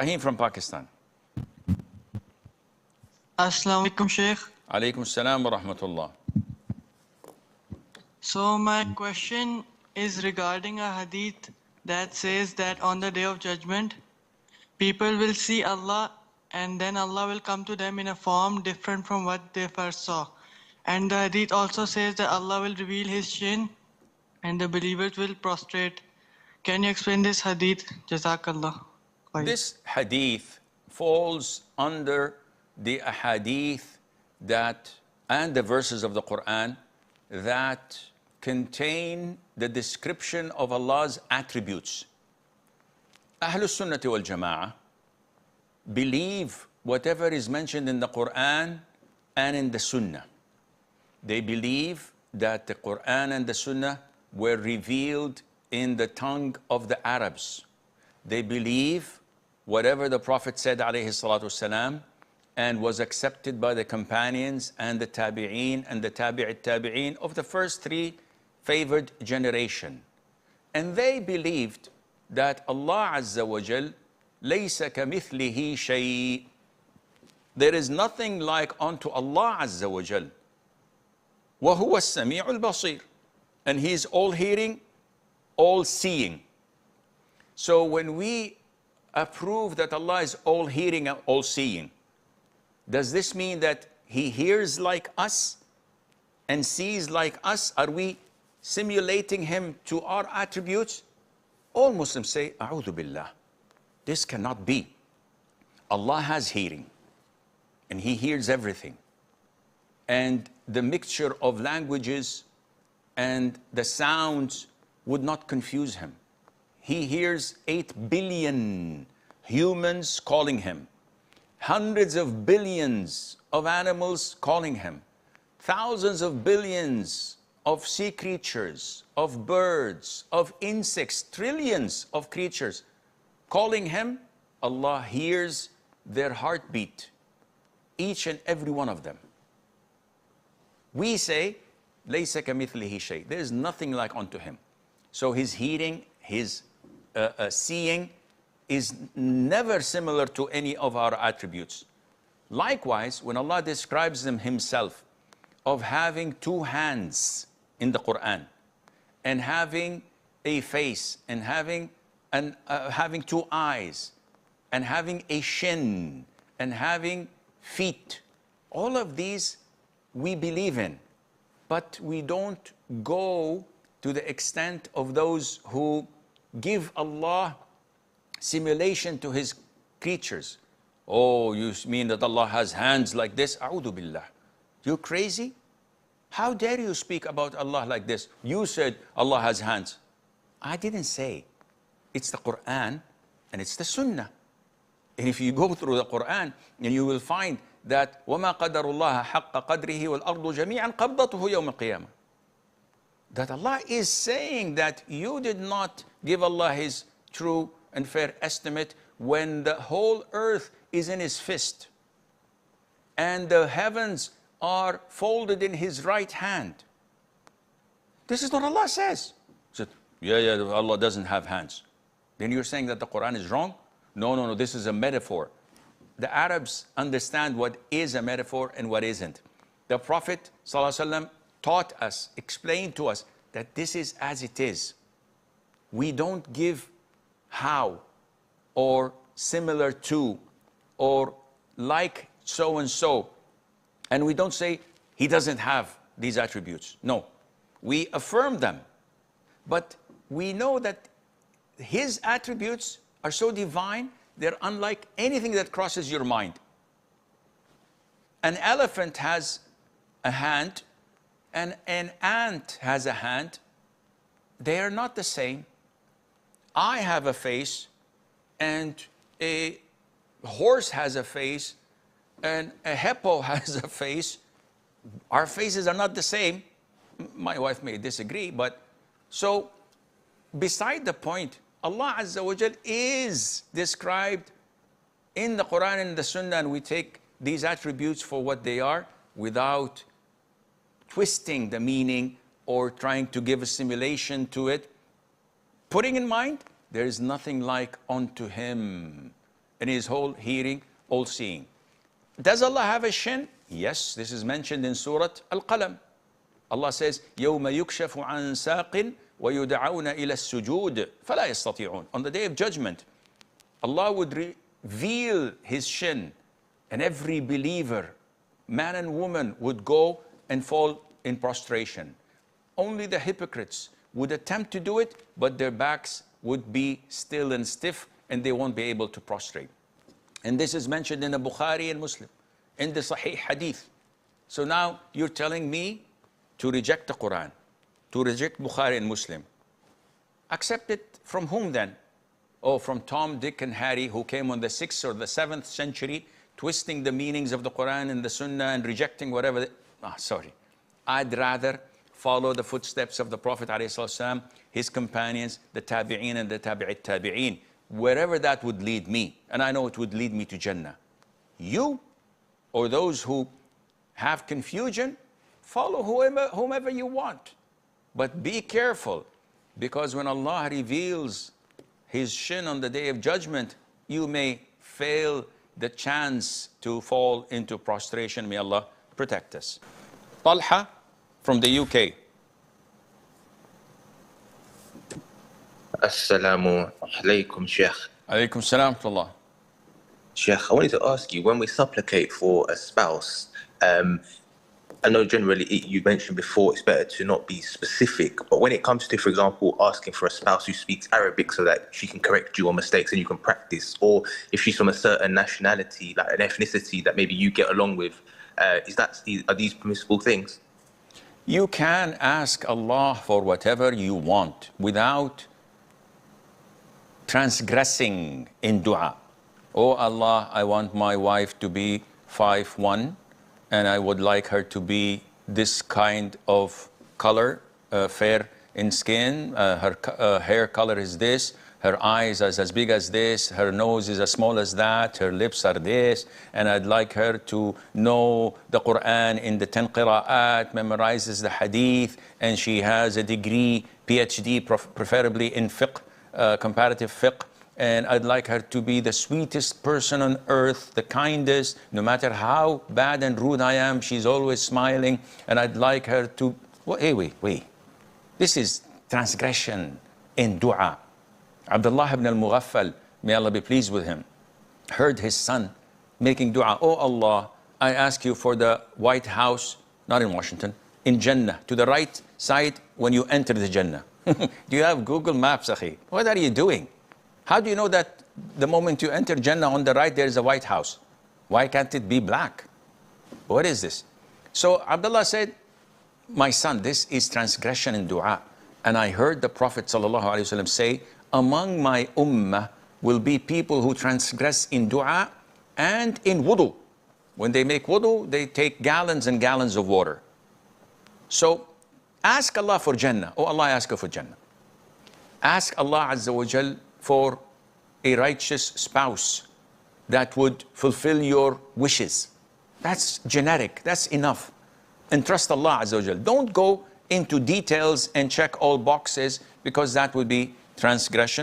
Rahim from Pakistan. Assalamu alaikum, Sheikh. Alaikum salam wa rahmatullah. So my question is regarding a hadith that says that on the day of judgment, people will see Allah and then Allah will come to them in a form different from what they first saw. And the hadith also says that Allah will reveal His Shin and the believers will prostrate. Can you explain this hadith? Jazakallah. This hadith falls under the ahadith that and the verses of the Qur'an that contain the description of Allah's attributes. Ahlul Sunnah wal Jama'ah believe whatever is mentioned in the Qur'an and in the Sunnah. They believe that the Qur'an and the Sunnah were revealed in the tongue of the Arabs. They believe whatever the Prophet said alayhi salatu wasalam and was accepted by the companions and the tabi'een and the tabi'it tabi'een of the first three favored generation. And they believed that Allah Azza wa Jal laysa kamithlihi shay. There is nothing like unto Allah Azza wa Jal. Wa huwa as-sami'ul basir. And He is all hearing, all seeing. So when we approve that Allah is all hearing and all seeing, does this mean that He hears like us and sees like us? Are we simulating Him to our attributes? All Muslims say, A'udhu billah. This cannot be. Allah has hearing and He hears everything. And the mixture of languages and the sounds would not confuse Him. He hears 8 billion humans calling Him, hundreds of billions of animals calling Him, thousands of billions of sea creatures, of birds, of insects, trillions of creatures calling Him. Allah hears their heartbeat, each and every one of them. We say, Laysa kamithlihi shay. There is nothing like unto Him. So His hearing, His seeing is never similar to any of our attributes. Likewise, when Allah describes Himself of having 2 hands in the Qur'an and having a face and having 2 eyes and having a shin and having feet, all of these we believe in, but we don't go to the extent of those who give Allah simulation to His creatures. Oh, you mean that Allah has hands like this? A'udhu billah. You crazy? How dare you speak about Allah like this? You said Allah has hands. I didn't say. It's the Qur'an and it's the Sunnah. And if you go through the Qur'an, and you will find that وَمَا قَدَرُ اللَّهَ حَقَّ قَدْرِهِ وَالْأَرْضُ جَمِيعًا قَبْضَتُهُ يَوْمَ الْقِيَامَةِ. That Allah is saying that you did not give Allah His true and fair estimate when the whole earth is in His fist and the heavens are folded in His right hand. This is what Allah says. He said, yeah, Allah doesn't have hands. Then you're saying that the Quran is wrong? No, this is a metaphor. The Arabs understand what is a metaphor and what isn't. The Prophet ﷺ taught us, explained to us that this is as it is. We don't give how or similar to or like so and so. And we don't say He doesn't have these attributes. No, we affirm them. But we know that His attributes are so divine, they're unlike anything that crosses your mind. An elephant has a hand and an ant has a hand. They are not the same. I have a face and a horse has a face and a hippo has a face. Our faces are not the same. My wife may disagree, but so beside the point, Allah Azza wa Jal is described in the Quran and the Sunnah, and we take these attributes for what they are without twisting the meaning or trying to give a simulation to it. Putting in mind, there is nothing like unto Him. and He is all hearing, all seeing. Does Allah have a shin? Yes, this is mentioned in Surah Al-Qalam. Allah says, يَوْمَ يُكْشَفُ عَنْ سَاقٍ وَيُدْعَوْنَ إِلَى السُّجُودِ فَلَا يَسْتَطِيعُونَ. On the Day of Judgment, Allah would reveal His shin, and every believer, man and woman, would go and fall in prostration. Only the hypocrites would attempt to do it, but their backs would be still and stiff, and they won't be able to prostrate. And this is mentioned in the Bukhari and Muslim, in the Sahih Hadith. So now you're telling me to reject the Qur'an, to reject Bukhari and Muslim. Accept it from whom then? Oh, from Tom, Dick, and Harry, who came on the 6th or the 7th century, twisting the meanings of the Qur'an and the Sunnah and rejecting whatever. Sorry. I'd rather follow the footsteps of the Prophet ﷺ, his companions, the Tabi'een and the Tabi'it Tabi'een, wherever that would lead me. And I know it would lead me to Jannah. You, or those who have confusion, follow whomever you want. But be careful, because when Allah reveals His shin on the Day of Judgment, you may fail the chance to fall into prostration. May Allah protect us. Talha from the UK. Assalamu alaikum, Sheikh. Alaykum salam wa rahmatullah. Sheikh, I wanted to ask you, when we supplicate for a spouse, I know generally you mentioned before it's better to not be specific, but when it comes to, for example, asking for a spouse who speaks Arabic so that she can correct you on mistakes and you can practice, or if she's from a certain nationality, like an ethnicity that maybe you get along with, are these permissible things? You can ask Allah for whatever you want without transgressing in dua. Oh Allah, I want my wife to be 5'1", and I would like her to be this kind of color, fair in skin, her hair color is this, her eyes is as big as this, her nose is as small as that, her lips are this, and I'd like her to know the Qur'an in the 10 qira'at, memorizes the Hadith, and she has a degree, PhD, preferably in fiqh, comparative fiqh, and I'd like her to be the sweetest person on earth, the kindest, no matter how bad and rude I am, she's always smiling, and I'd like her to... Wait. This is transgression in dua. Abdullah ibn al-Mughaffal, may Allah be pleased with him, heard his son making dua. Oh Allah, I ask you for the White House, not in Washington, in Jannah, to the right side when you enter the Jannah. Do you have Google Maps, akhi? What are you doing? How do you know that the moment you enter Jannah on the right there is a White House? Why can't it be black? What is this? So Abdullah said, my son, this is transgression in dua. And I heard the Prophet ﷺ say, among my ummah will be people who transgress in dua and in wudu. When they make wudu, they take gallons and gallons of water. So ask Allah for Jannah. Oh Allah, I ask you for Jannah. Ask Allah Azza wa Jal for a righteous spouse that would fulfill your wishes. That's generic, that's enough. And trust Allah Azza wa Jal. Don't go into details and check all boxes, because that would be transgression.